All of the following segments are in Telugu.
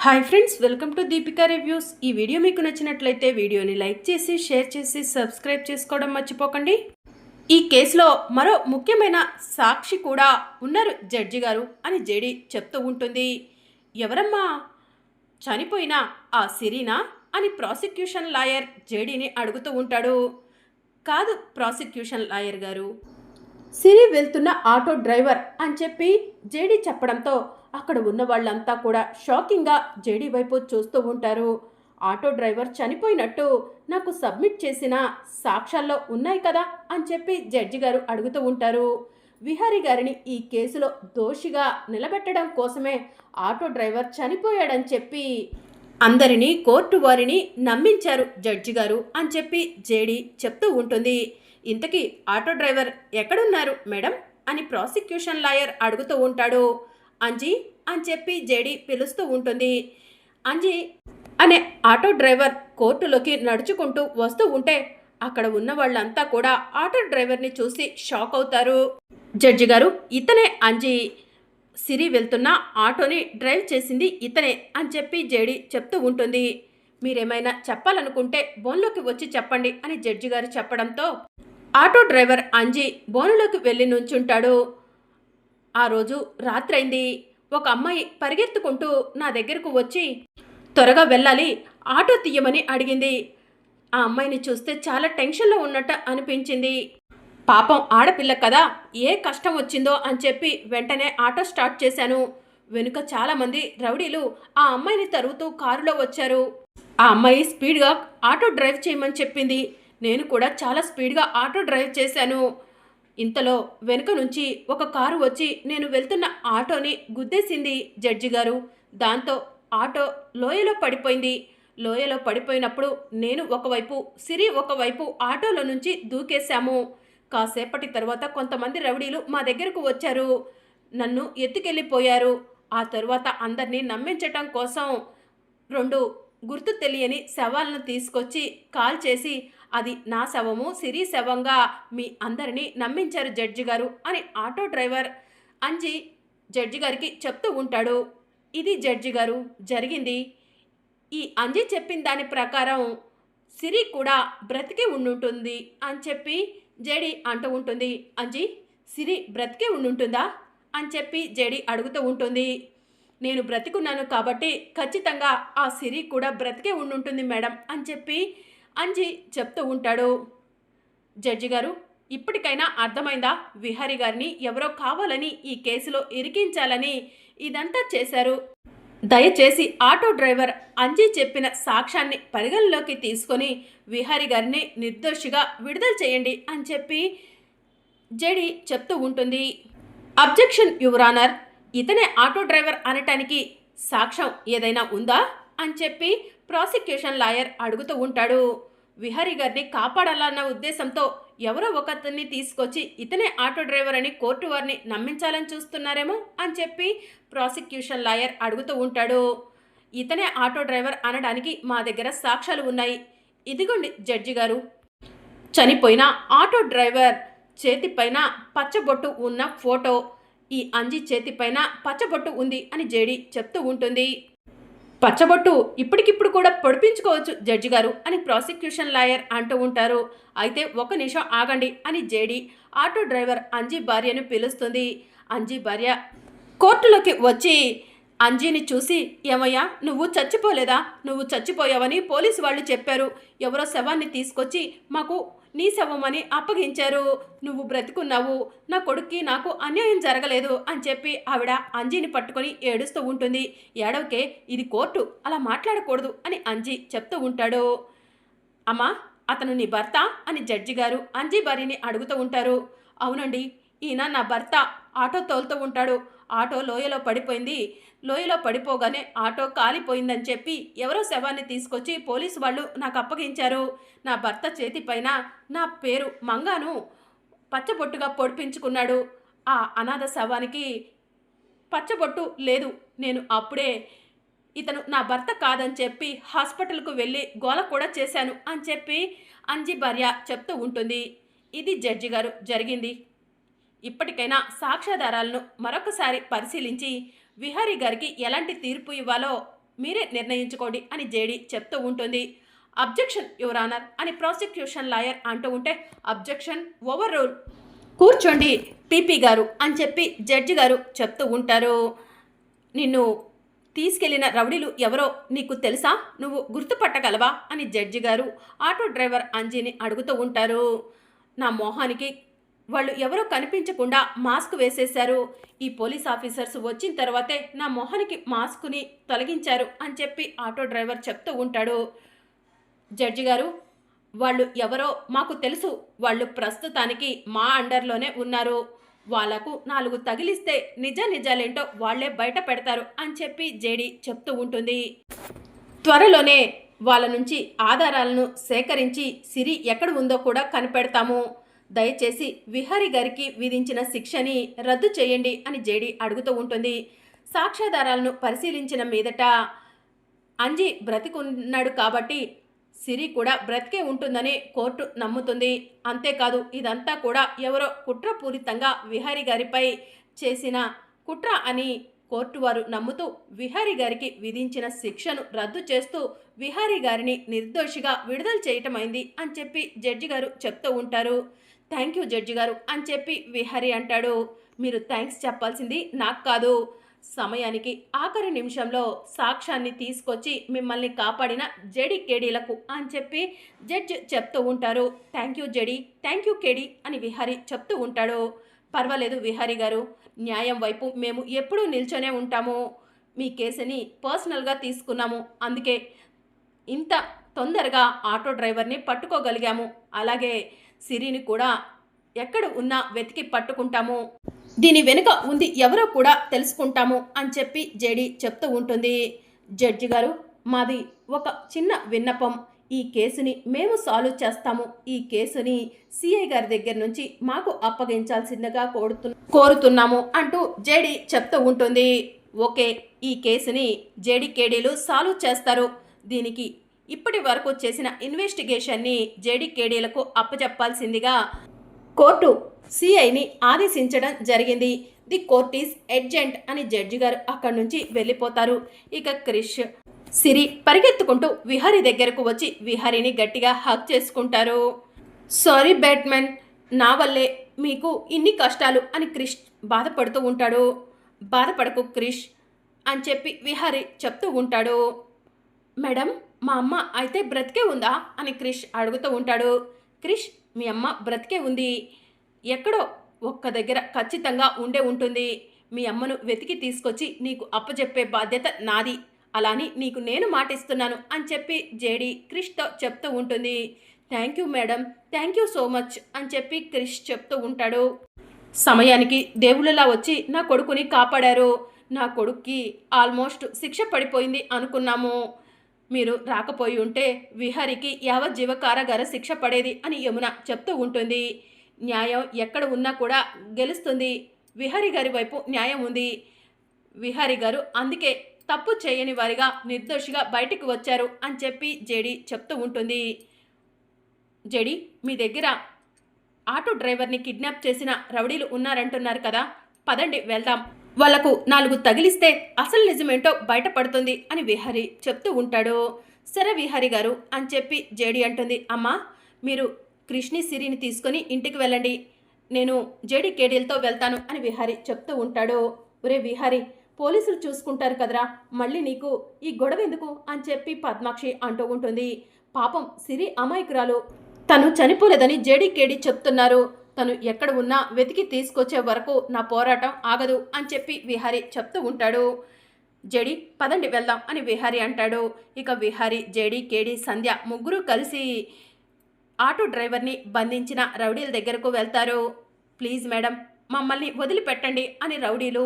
Hi friends, welcome to Deepika reviews. ఈ వీడియో మీకు నచ్చినట్లయితే వీడియోని లైక్ చేసి షేర్ చేసి సబ్స్క్రైబ్ చేసుకోవడం మర్చిపోకండి. ఈ కేసులో మరో ముఖ్యమైన సాక్షి కూడా ఉన్నారు జడ్జి గారు అని జేడీ చెప్తూ ఉంటుంది. ఎవరమ్మా చనిపోయిన ఆ సిరీనా అని ప్రాసిక్యూషన్ లాయర్ జేడీని అడుగుతూ ఉంటాడు. కాదు ప్రాసిక్యూషన్ లాయర్ గారు, సిరి వెళ్తున్న ఆటో డ్రైవర్ అని చెప్పి జేడీ చెప్పడంతో అక్కడ ఉన్న వాళ్ళంతా కూడా షాకింగ్గా జేడీ వైపు చూస్తూ ఉంటారు. ఆటో డ్రైవర్ చనిపోయినట్టు నాకు సబ్మిట్ చేసిన సాక్ష్యాల్లో ఉన్నాయి కదా అని చెప్పి జడ్జి గారు అడుగుతూ ఉంటారు. విహారీ గారిని ఈ కేసులో దోషిగా నిలబెట్టడం కోసమే ఆటో డ్రైవర్ చనిపోయాడని చెప్పి అందరినీ కోర్టు వారిని నమ్మించారు జడ్జి గారు అని చెప్పి జేడీ చెప్తూ ఉంటుంది. ఇంతకీ ఆటో డ్రైవర్ ఎక్కడున్నారు మేడం అని ప్రాసిక్యూషన్ లాయర్ అడుగుతూ ఉంటాడు. అంజీ అని చెప్పి జేడీ పిలుస్తూ ఉంటుంది. అంజీ అనే ఆటో డ్రైవర్ కోర్టులోకి నడుచుకుంటూ వస్తూ ఉంటే అక్కడ ఉన్న వాళ్ళంతా కూడా ఆటో డ్రైవర్ని చూసి షాక్ అవుతారు. జడ్జి గారు, ఇతనే అంజీ, సిరి వెళ్తున్న ఆటోని డ్రైవ్ చేసింది ఇతనే అని చెప్పి జేడీ చెప్తూ ఉంటుంది. మీరేమైనా చెప్పాలనుకుంటే బోన్లోకి వచ్చి చెప్పండి అని జడ్జి గారు చెప్పడంతో ఆటో డ్రైవర్ అంజీ బోనులోకి వెళ్ళి నుంచుంటాడు. ఆ రోజు రాత్రైంది. ఒక అమ్మాయి పరిగెత్తుకుంటూ నా దగ్గరకు వచ్చి త్వరగా వెళ్ళాలి, ఆటో తీయమని అడిగింది. ఆ అమ్మాయిని చూస్తే చాలా టెన్షన్లో ఉన్నట్టు అనిపించింది. పాపం ఆడపిల్ల కదా, ఏ కష్టం వచ్చిందో అని చెప్పి వెంటనే ఆటో స్టార్ట్ చేశాను. వెనుక చాలామంది రౌడీలు ఆ అమ్మాయిని తరుగుతూ కారులో వచ్చారు. ఆ అమ్మాయి స్పీడ్గా ఆటో డ్రైవ్ చేయమని చెప్పింది. నేను కూడా చాలా స్పీడ్గా ఆటో డ్రైవ్ చేశాను. ఇంతలో వెనుక నుంచి ఒక కారు వచ్చి నేను వెళ్తున్న ఆటోని గుద్దేసింది జడ్జి గారు. దాంతో ఆటో లోయలో పడిపోయింది. లోయలో పడిపోయినప్పుడు నేను ఒకవైపు, సిరి ఒకవైపు ఆటోలో నుంచి దూకేశాము. కాసేపటి తర్వాత కొంతమంది రౌడీలు మా దగ్గరకు వచ్చారు. నన్ను ఎత్తుకెళ్ళిపోయారు. ఆ తర్వాత అందరినీ నమ్మించటం కోసం 2 గుర్తు తెలియని శవాలను తీసుకొచ్చి కాల్ చేసి అది నా శవము, సిరి శవంగా మీ అందరినీ నమ్మించారు జడ్జి గారు అని ఆటో డ్రైవర్ అంజీ జడ్జి గారికి చెప్తూ ఉంటాడు. ఇది జడ్జి గారు జరిగింది. ఈ అంజీ చెప్పిన దాని ప్రకారం సిరి కూడా బ్రతికే ఉండుంటుంది అని చెప్పి జేడీ అంటూ ఉంటుంది. అంజీ, సిరి బ్రతికే ఉండుంటుందా అని చెప్పి జేడీ అడుగుతూ ఉంటుంది. నేను బ్రతికున్నాను కాబట్టి ఖచ్చితంగా ఆ సిరి కూడా బ్రతికే ఉండుంటుంది మేడం అని చెప్పి అంజీ చెప్తూ ఉంటాడు. జడ్జి గారు, ఇప్పటికైనా అర్థమైందా? విహారీ గారిని ఎవరో కావాలని ఈ కేసులో ఇరికించాలని ఇదంతా చేశారు. దయచేసి ఆటో డ్రైవర్ అంజీ చెప్పిన సాక్ష్యాన్ని పరిగణలోకి తీసుకొని విహారీ గారిని నిర్దోషిగా విడుదల చేయండి అని చెప్పి జేడీ చెప్తూ ఉంటుంది. అబ్జెక్షన్ యువర్ ఆనర్, ఇతనే ఆటో డ్రైవర్ అనటానికి సాక్ష్యం ఏదైనా ఉందా అని చెప్పి ప్రాసిక్యూషన్ లాయర్ అడుగుతూ ఉంటాడు. విహారీ గారిని కాపాడాలన్న ఉద్దేశంతో ఎవరో ఒకరిని తీసుకొచ్చి ఇతనే ఆటో డ్రైవర్ అని కోర్టు వారిని నమ్మించాలని చూస్తున్నారేమో అని చెప్పి ప్రాసిక్యూషన్ లాయర్ అడుగుతూ ఉంటాడు. ఇతనే ఆటో డ్రైవర్ అనడానికి మా దగ్గర సాక్ష్యాలు ఉన్నాయి. ఇదిగోండి జడ్జి గారు, చనిపోయిన ఆటో డ్రైవర్ చేతిపైన పచ్చబొట్టు ఉన్న ఫోటో, ఈ అంజీ చేతిపైన పచ్చబొట్టు ఉంది అని జేడీ చెప్తూ ఉంటుంది. పచ్చబొట్టు ఇప్పటికిప్పుడు కూడా పొడిపించుకోవచ్చు జడ్జి గారు అని ప్రాసిక్యూషన్ లాయర్ అంటూ ఉంటారు. అయితే ఒక నిమిషం ఆగండి అని జేడీ ఆటో డ్రైవర్ అంజీ భార్యను పిలుస్తుంది. అంజీ భార్య కోర్టులోకి వచ్చి అంజీని చూసి, ఏమయ్యా నువ్వు చచ్చిపోలేదా? నువ్వు చచ్చిపోయావని పోలీసు వాళ్ళు చెప్పారు. ఎవరో శవాన్ని తీసుకొచ్చి మాకు నీ శవమని అప్పగించారు. నువ్వు బ్రతికున్నావు. నా కొడుక్కి నాకు అన్యాయం జరగలేదు అని చెప్పి ఆవిడ అంజీని పట్టుకొని ఏడుస్తూ ఉంటుంది. ఏడవకే, ఇది కోర్టు, అలా మాట్లాడకూడదు అని అంజీ చెప్తూ ఉంటాడు. అమ్మా, అతను నీ భర్త అని జడ్జి గారు అంజీ భార్యని అడుగుతూ ఉంటారు. అవునండి, ఈయన నా భర్త. ఆటో తోలుతూ ఉంటాడు. ఆటో లోయలో పడిపోయింది. లోయలో పడిపోగానే ఆటో కాలిపోయిందని చెప్పి ఎవరో శవాన్ని తీసుకొచ్చి పోలీసు వాళ్ళు నాకు అప్పగించారు. నా భర్త చేతిపైన నా పేరు మంగాను పచ్చబొట్టుగా పొడిపించుకున్నాడు. ఆ అనాథ శవానికి పచ్చబొట్టు లేదు. నేను అప్పుడే ఇతను నా భర్త కాదని చెప్పి హాస్పిటల్కు వెళ్ళి గోల కూడా చేశాను అని చెప్పి అంజీ భార్య చెప్తూ ఉంటుంది. ఇది జడ్జి గారు జరిగింది. ఇప్పటికైనా సాక్ష్యాధారాలను మరొకసారి పరిశీలించి విహారీ గారికి ఎలాంటి తీర్పు ఇవ్వాలో మీరే నిర్ణయించుకోండి అని జేడీ చెప్తూ ఉంటుంది. అబ్జెక్షన్ యువర్ ఆనర్ అని ప్రాసిక్యూషన్ లాయర్ అంటూ ఉంటే, అబ్జెక్షన్ ఓవర్ రూల్, కూర్చోండి పీపీ గారు అని చెప్పి జడ్జి గారు చెప్తూ ఉంటారు. నిన్ను తీసుకెళ్లిన రౌడీలు ఎవరో నీకు తెలుసా? నువ్వు గుర్తుపట్టగలవా అని జడ్జి గారు ఆటో డ్రైవర్ అంజీని అడుగుతూ ఉంటారు. నా మొహానికి వాళ్ళు ఎవరో కనిపించకుండా మాస్క్ వేసేశారు. ఈ పోలీస్ ఆఫీసర్స్ వచ్చిన తర్వాతే నా మొహానికి మాస్క్ని తొలగించారు అని చెప్పి ఆటో డ్రైవర్ చెప్తూ ఉంటాడు. జడ్జి గారు, వాళ్ళు ఎవరో మాకు తెలుసు. వాళ్ళు ప్రస్తుతానికి మా అండర్లోనే ఉన్నారు. వాళ్లకు 4 తగిలిస్తే నిజాలేంటో వాళ్లే బయట పెడతారు అని చెప్పి జేడీ చెప్తూ ఉంటుంది. త్వరలోనే వాళ్ళ నుంచి ఆధారాలను సేకరించి సిరి ఎక్కడ ఉందో కూడా కనిపెడతాము. దయచేసి విహారీ గారికి విధించిన శిక్షని రద్దు చేయండి అని జేడీ అడుగుతూ ఉంటుంది. సాక్ష్యాధారాలను పరిశీలించిన మీదట అంజీ బ్రతికున్నాడు కాబట్టి సిరి కూడా బ్రతికే ఉంటుందని కోర్టు నమ్ముతుంది. అంతేకాదు ఇదంతా కూడా ఎవరో కుట్రపూరితంగా విహారీ గారిపై చేసిన కుట్ర అని కోర్టు వారు నమ్ముతూ విహారీ గారికి విధించిన శిక్షను రద్దు చేస్తూ విహారీ గారిని నిర్దోషిగా విడుదల చేయటమైంది అని చెప్పి జడ్జి గారు చెప్తూ ఉంటారు. థ్యాంక్ యూ జడ్జి గారు అని చెప్పి విహారీ అంటాడు. మీరు థ్యాంక్స్ చెప్పాల్సింది నాకు కాదు, సమయానికి ఆఖరి నిమిషంలో సాక్ష్యాన్ని తీసుకొచ్చి మిమ్మల్ని కాపాడిన జేడీ కేడీలకు అని చెప్పి జడ్జి చెప్తూ ఉంటారు. Thank you JD, thank you KD అని విహారీ చెప్తూ ఉంటాడు. పర్వాలేదు విహారీ గారు, న్యాయం వైపు మేము ఎప్పుడూ నిల్చొనే ఉంటాము. మీ కేసుని పర్సనల్గా తీసుకున్నాము, అందుకే ఇంత తొందరగా ఆటో డ్రైవర్ని పట్టుకోగలిగాము. అలాగే సిరిని కూడా ఎక్కడ ఉన్నా వెతికి పట్టుకుంటాము. దీని వెనుక ఉంది ఎవరో కూడా తెలుసుకుంటాము అని చెప్పి జేడీ చెప్తూ ఉంటుంది. జడ్జి గారు, మాది ఒక చిన్న విన్నపం. ఈ కేసుని మేము సాల్వ్ చేస్తాము. ఈ కేసుని సిఐ గారి దగ్గర నుంచి మాకు అప్పగించాల్సిందిగా కోరుతున్నాము అంటూ జేడీ చెప్తూ ఉంటుంది. ఓకే, ఈ కేసుని జేడీ కేడీలు సాల్వ్ చేస్తారు. దీనికి ఇప్పటి వరకు చేసిన ఇన్వెస్టిగేషన్ని జేడీ కేడీలకు అప్పచెప్పాల్సిందిగా కోర్టు సిఐని ఆదేశించడం జరిగింది. ది కోర్ట్ ఈస్ ఎడ్జెంట్ అని జడ్జి గారు అక్కడి నుంచి వెళ్ళిపోతారు. ఇక క్రిష్, సిరి పరిగెత్తుకుంటూ విహారీ దగ్గరకు వచ్చి విహారీని గట్టిగా హగ్ చేసుకుంటారు. సారీ బ్యాట్మెన్, నా వల్లే మీకు ఇన్ని కష్టాలు అని క్రిష్ బాధపడుతూ ఉంటాడు. బాధపడకు క్రిష్ అని చెప్పి విహారీ చెప్తూ ఉంటాడు. మేడం, మా అమ్మ అయితే బ్రతికే ఉందా అని క్రిష్ అడుగుతూ ఉంటాడు. క్రిష్, మీ అమ్మ బ్రతికే ఉంది. ఎక్కడో ఒక్క దగ్గర ఖచ్చితంగా ఉండే ఉంటుంది. మీ అమ్మను వెతికి తీసుకొచ్చి నీకు అప్పచెప్పే బాధ్యత నాది. అలాని నీకు నేను మాటిస్తున్నాను అని చెప్పి జేడీ క్రిష్తో చెప్తూ ఉంటుంది. Thank you madam, thank you so much అని చెప్పి క్రిష్ చెప్తూ ఉంటాడు. సమయానికి దేవుళ్ళలా వచ్చి నా కొడుకుని కాపాడారు. నా కొడుక్కి ఆల్మోస్ట్ శిక్ష పడిపోయింది అనుకున్నాము. మీరు రాకపోయి ఉంటే విహారీకి యావజ్జీవ కారాగార శిక్ష పడేది అని యమున చెప్తూ ఉంటుంది. న్యాయం ఎక్కడ ఉన్నా కూడా గెలుస్తుంది. విహారీ గారి వైపు న్యాయం ఉంది. విహారీ గారు అందుకే తప్పు చేయని వారిగా నిర్దోషిగా బయటికి వచ్చారు అని చెప్పి జేడీ చెప్తూ ఉంటుంది. జేడీ, మీ దగ్గర ఆటో డ్రైవర్ని కిడ్నాప్ చేసిన రౌడీలు ఉన్నారంటున్నారు కదా, పదండి వెళ్దాం. వాళ్లకు 4 తగిలిస్తే అసలు నిజమేంటో బయటపడుతుంది అని విహారీ చెప్తూ ఉంటాడు. సరే విహారీ గారు అని చెప్పి జేడీ అంటుంది. అమ్మా, మీరు కృష్ణి సిరిని తీసుకొని ఇంటికి వెళ్ళండి, నేను జేడీ కేడీలతో వెళ్తాను అని విహారీ చెప్తూ ఉంటాడు. ఒరే విహారీ, పోలీసులు చూసుకుంటారు కదరా, మళ్ళీ నీకు ఈ గొడవ ఎందుకు అని చెప్పి పద్మాక్షి అంటూ ఉంటుంది. పాపం సిరి అమాయకురాలు, తను చనిపోలేదని జేడీ కేడీ చెప్తున్నారు. తను ఎక్కడ ఉన్నా వెతికి తీసుకొచ్చే వరకు నా పోరాటం ఆగదు అని చెప్పి విహారీ చెప్తూ ఉంటాడు. జేడీ, పదండి వెళ్దాం అని విహారీ అంటాడు. ఇక విహారీ, జేడీ, కేడీ, సంధ్య ముగ్గురు కలిసి ఆటో డ్రైవర్ని బంధించిన రౌడీల దగ్గరకు వెళ్తారు. ప్లీజ్ మేడం, మమ్మల్ని వదిలిపెట్టండి అని రౌడీలు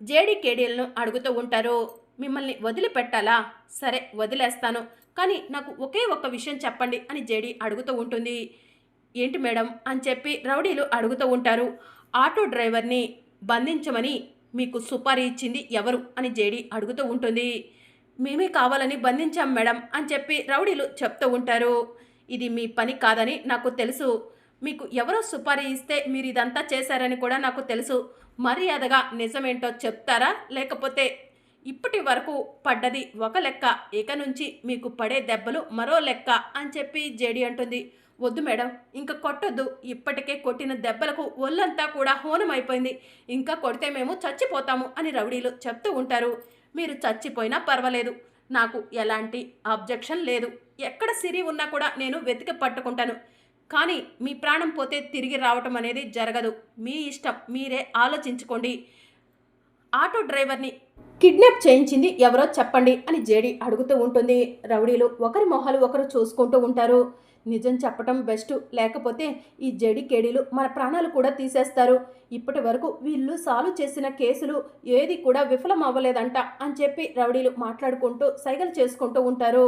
జేడీ కేడీలను అడుగుతూ ఉంటారు. మిమ్మల్ని వదిలిపెట్టాలా? సరే వదిలేస్తాను, కానీ నాకు ఒకే ఒక్క విషయం చెప్పండి అని జేడీ అడుగుతూ ఉంటుంది. ఏంటి మేడం అని చెప్పి రౌడీలు అడుగుతూ ఉంటారు. ఆటో డ్రైవర్ని బంధించమని మీకు సుపారీ ఇచ్చింది ఎవరు అని జేడీ అడుగుతూ ఉంటుంది. మేమే కావాలని బంధించాం మేడం అని చెప్పి రౌడీలు చెప్తూ ఉంటారు. ఇది మీ పని కాదని నాకు తెలుసు. మీకు ఎవరో సుపారీ ఇస్తే మీరు ఇదంతా చేశారని కూడా నాకు తెలుసు. మర్యాదగా నిజమేంటో చెప్తారా, లేకపోతే ఇప్పటి వరకు పడ్డది ఒక లెక్క, ఇక నుంచి మీకు పడే దెబ్బలు మరో లెక్క అని చెప్పి జేడి అంటుంది. వద్దు మేడం, ఇంకా కొట్టొద్దు. ఇప్పటికే కొట్టిన దెబ్బలకు ఒళ్ళంతా కూడా హోనమైపోయింది. ఇంకా కొడితే మేము చచ్చిపోతాము అని రౌడీలు చెప్తూ ఉంటారు. మీరు చచ్చిపోయినా పర్వాలేదు, నాకు ఎలాంటి అబ్జెక్షన్ లేదు. ఎక్కడ సిరి ఉన్నా కూడా నేను వెతికి పట్టుకుంటాను. కానీ మీ ప్రాణం పోతే తిరిగి రావటం అనేది జరగదు. మీ ఇష్టం, మీరే ఆలోచించుకోండి. ఆటో డ్రైవర్ని కిడ్నాప్ చేయించింది ఎవరో చెప్పండి అని జేడి అడుగుతూ ఉంటుంది. రౌడీలు ఒకరి మొహాలు ఒకరు చూసుకుంటూ ఉంటారు. నిజం చెప్పటం బెస్ట్, లేకపోతే ఈ జేడి కేడీలు మన ప్రాణాలు కూడా తీసేస్తారు. ఇప్పటి వరకు వీళ్ళు సాల్వ్ చేసిన కేసులు ఏది కూడా విఫలం అవ్వలేదంట అని చెప్పి రౌడీలు మాట్లాడుకుంటూ సైగలు చేసుకుంటూ ఉంటారు.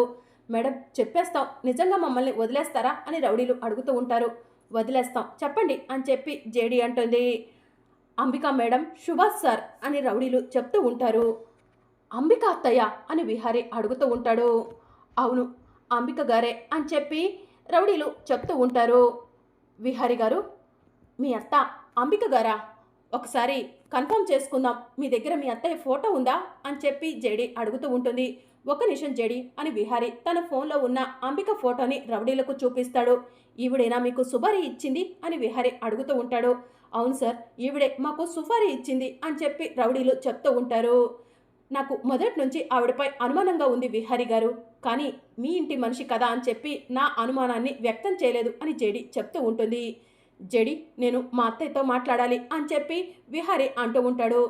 మేడం చెప్పేస్తాం, నిజంగా మమ్మల్ని వదిలేస్తారా అని రౌడీలు అడుగుతూ ఉంటారు. వదిలేస్తాం, చెప్పండి అని చెప్పి జేడి అంటుంది. అంబికా మేడం, సుభాష్ సార్ అని రౌడీలు చెప్తూ ఉంటారు. అంబిక అత్తయ్య అని విహారీ అడుగుతూ ఉంటాడు. అవును, అంబిక గారే అని చెప్పి రౌడీలు చెప్తూ ఉంటారు. విహారీ గారు, మీ అత్త అంబిక గారా? ఒకసారి కన్ఫర్మ్ చేసుకుందాం, మీ దగ్గర మీ అత్తయ్య ఫోటో ఉందా అని చెప్పి జేడి అడుగుతూ ఉంటుంది. ఒక నిమిషం జేడి అని విహారీ తన ఫోన్లో ఉన్న అంబిక ఫోటోని రౌడీలకు చూపిస్తాడు. ఈవిడేనా మీకు సుపారీ ఇచ్చింది అని విహారీ అడుగుతూ ఉంటాడు. అవును సార్, ఈవిడే మాకు సుపారీ ఇచ్చింది అని చెప్పి రౌడీలు చెప్తూ ఉంటారు. నాకు మొదటి నుంచి ఆవిడపై అనుమానంగా ఉంది విహారీ గారు, కానీ మీ ఇంటి మనిషి కదా అని చెప్పి నా అనుమానాన్ని వ్యక్తం చేయలేదు అని జేడి చెప్తూ ఉంటుంది. జేడి, నేను మా అత్తయ్యతో మాట్లాడాలి అని చెప్పి విహారీ అంటూ ఉంటాడు.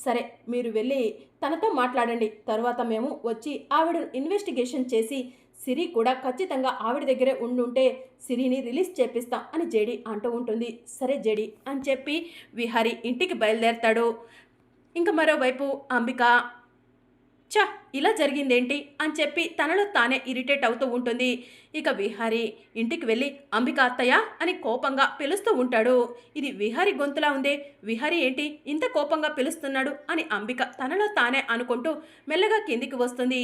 సరే, మీరు వెళ్ళి తనతో మాట్లాడండి, తర్వాత మేము వచ్చి ఆవిడను ఇన్వెస్టిగేషన్ చేసి సిరి కూడా ఖచ్చితంగా ఆవిడ దగ్గరే ఉండుంటే సిరిని రిలీజ్ చేపిస్తాం అని జేడి అంటూ ఉంటుంది. సరే జేడి అని చెప్పి విహారీ ఇంటికి బయలుదేరతాడు. ఇంకా మరోవైపు అంబిక చ ఇలా జరిగిందేంటి అని చెప్పి తనలో తానే ఇరిటేట్ అవుతూ ఉంటుంది. ఇక విహారీ ఇంటికి వెళ్ళి అంబిక అత్తయ్య అని కోపంగా పిలుస్తూ ఉంటాడు. ఇది విహారీ గొంతులా ఉందే, విహారీ ఏంటి ఇంత కోపంగా పిలుస్తున్నాడు అని అంబిక తనలో తానే అనుకుంటూ మెల్లగా కిందికి వస్తుంది.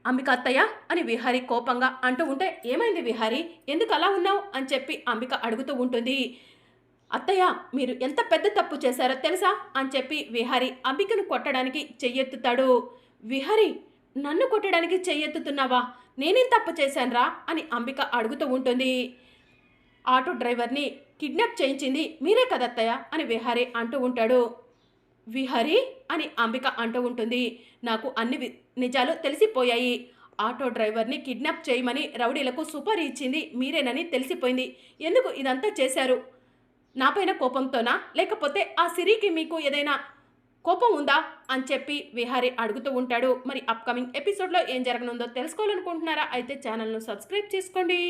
అంబిక అత్తయ్య అని విహారీ కోపంగా అంటూ ఉంటే, ఏమైంది విహారీ, ఎందుకు అలా ఉన్నావు అని చెప్పి అంబిక అడుగుతూ ఉంటుంది. అత్తయ్య, మీరు ఎంత పెద్ద తప్పు చేశారో తెలుసా అని చెప్పి విహారీ అంబికను కొట్టడానికి చెయ్యెత్తుతాడు. విహారీ, నన్ను కొట్టడానికి చెయ్యెత్తుతున్నావా? నేనేం తప్పు చేశానురా అని అంబిక అడుగుతూ ఉంటుంది. ఆటో డ్రైవర్ని కిడ్నాప్ చేయించింది మీరే కదత్తయ్య అని విహారీ అంటూ ఉంటాడు. విహారీ అని అంబిక అంటూ ఉంటుంది. నాకు అన్ని నిజాలు తెలిసిపోయాయి. ఆటో డ్రైవర్ని కిడ్నాప్ చేయమని రౌడీలకు సుపారీ ఇచ్చింది మీరేనని తెలిసిపోయింది. ఎందుకు ఇదంతా చేశారు? నాపైన కోపంతోనా, లేకపోతే ఆ సిరికి మీకు ఏదైనా కోపం ఉందా అని చెప్పి విహారీ అడుగుతూ ఉంటాడు. మరి అప్కమింగ్ ఎపిసోడ్లో ఏం జరగనుందో తెలుసుకోవాలనుకుంటున్నారా? అయితే ఛానల్ను సబ్స్క్రైబ్ చేసుకోండి.